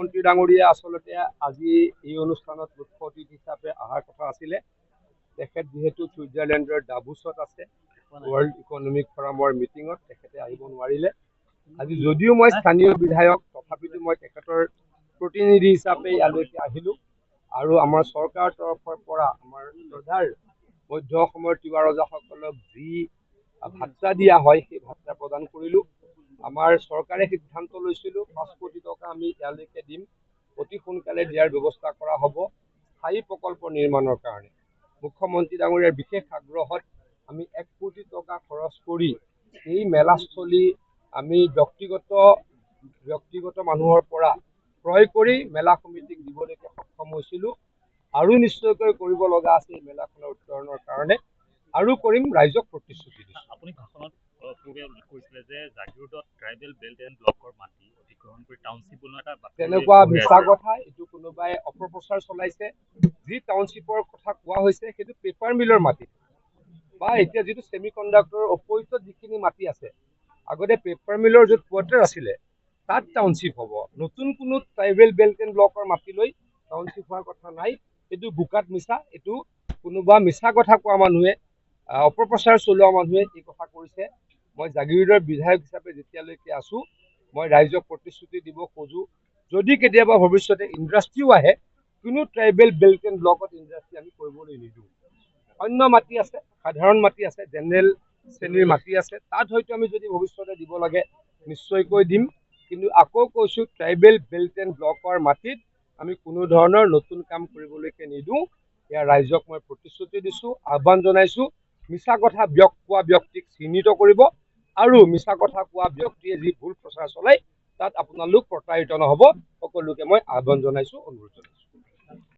মুখ্যমন্ত্ৰী ডাঙৰীয়া আচলতে আজি এই অনুষ্ঠানত মুখ্য অতিথি হিচাপে অহাৰ কথা আছিলে। তেখেত যিহেতু ছুইজাৰলেণ্ডৰ ডাভোছত আছে ৱৰ্ল্ড ইকনমিক ফৰামৰ মিটিঙত, তেখেতে আহিব নোৱাৰিলে। আজি যদিও মই স্থানীয় বিধায়ক, তথাপিতো মই তেখেতৰ প্ৰতিনিধি হিচাপে ইয়ালৈকে আহিলোঁ আৰু আমাৰ চৰকাৰৰ তৰফৰ পৰা আমাৰ শ্ৰদ্ধাৰ মধ্য অসমৰ তিৱা ৰজাসকলক যি ভাত্তা দিয়া হয় সেই ভাত্তা প্ৰদান কৰিলোঁ। আমাৰ চৰকাৰে সিদ্ধান্ত লৈছিলোঁ 5 কোটি টকা আমি ইয়ালৈকে দিম, অতি সোনকালে দিয়াৰ ব্যৱস্থা কৰা হ'ব স্থায়ী প্ৰকল্প নিৰ্মাণৰ কাৰণে। মুখ্যমন্ত্ৰী ডাঙৰীয়াৰ বিশেষ আগ্ৰহত আমি 1 কোটি টকা খৰচ কৰি এই মেলাস্থলী আমি ব্যক্তিগত মানুহৰ পৰা ক্ৰয় কৰি মেলা সমিতিক দিবলৈকে সক্ষম হৈছিলোঁ। আৰু নিশ্চয়কৈ কৰিব লগা আছে এই মেলাখনৰ উত্তৰণৰ কাৰণে, আৰু কৰিম, ৰাইজক প্ৰতিশ্ৰুতি দিছোঁ। আপুনি ভাষণত কৈছিলে যে জাগিৰোডত ট্ৰাইবেল বেল্ট এণ্ড ব্লকৰ মাটি অধিগ্ৰহণ কৰি টাউনশ্বিপ বনোৱা এটা তেনেকুৱা মিছা কথা, এইটো কোনোবাই অপপ্ৰচাৰ চলাইছে। যি টাউনশ্বিপৰ কথা কোৱা হৈছে সেইটো পেপাৰ মিলৰ মাটি, বা এতিয়া যিটো ছেমি কণ্ডাক্টৰৰ অপজিটত যিখিনি মাটি আছে, আগতে পেপাৰ মিলৰ য'ত কোৱাৰ্টাৰ আছিলে তাত টাউনশ্বিপ হ'ব। নতুন কোনো ট্ৰাইবেল বেল্ট এণ্ড ব্লকৰ মাটি লৈ টাউনশ্বিপ হোৱাৰ কথা নাই। এইটো বোকাত মিছা, এইটো কোনোবা মিছা কথা কোৱা মানুহে, অপপ্ৰচাৰ চলোৱা মানুহে এই কথা কৰিছে। মই জাগিৰোডৰ বিধায়ক হিচাপে যেতিয়ালৈকে আছোঁ, মই ৰাইজক প্ৰতিশ্ৰুতি দিব খোজোঁ, যদি কেতিয়াবা ভৱিষ্যতে ইণ্ডাষ্ট্ৰীও আহে, কোনো ট্ৰাইবেল বেল্ট এণ্ড ব্লকত ইণ্ডাষ্ট্ৰী আমি কৰিবলৈ নিদিওঁ। অন্য মাটি আছে, সাধাৰণ মাটি আছে, জেনেৰেল শ্ৰেণীৰ মাটি আছে, তাত হয়তো আমি যদি ভৱিষ্যতে দিব লাগে নিশ্চয়কৈ দিম। কিন্তু আকৌ কৈছোঁ, ট্ৰাইবেল বেল্ট এণ্ড ব্লকৰ মাটিত আমি কোনো ধৰণৰ নতুন কাম কৰিবলৈকে নিদিওঁ। এয়া ৰাইজক মই প্ৰতিশ্ৰুতি দিছোঁ, আহ্বান জনাইছোঁ। মিছা কথা কোৱা ব্যক্তিক চিহ্নিত কৰিব, আৰু মিছা কথা কোৱা ব্যক্তিয়ে যি ভুল প্ৰচাৰ চলায় তাত আপোনালোক প্ৰতাৰিত নহ'ব। সকলোকে মই আহ্বান জনাইছোঁ, অনুৰোধ জনাইছোঁ।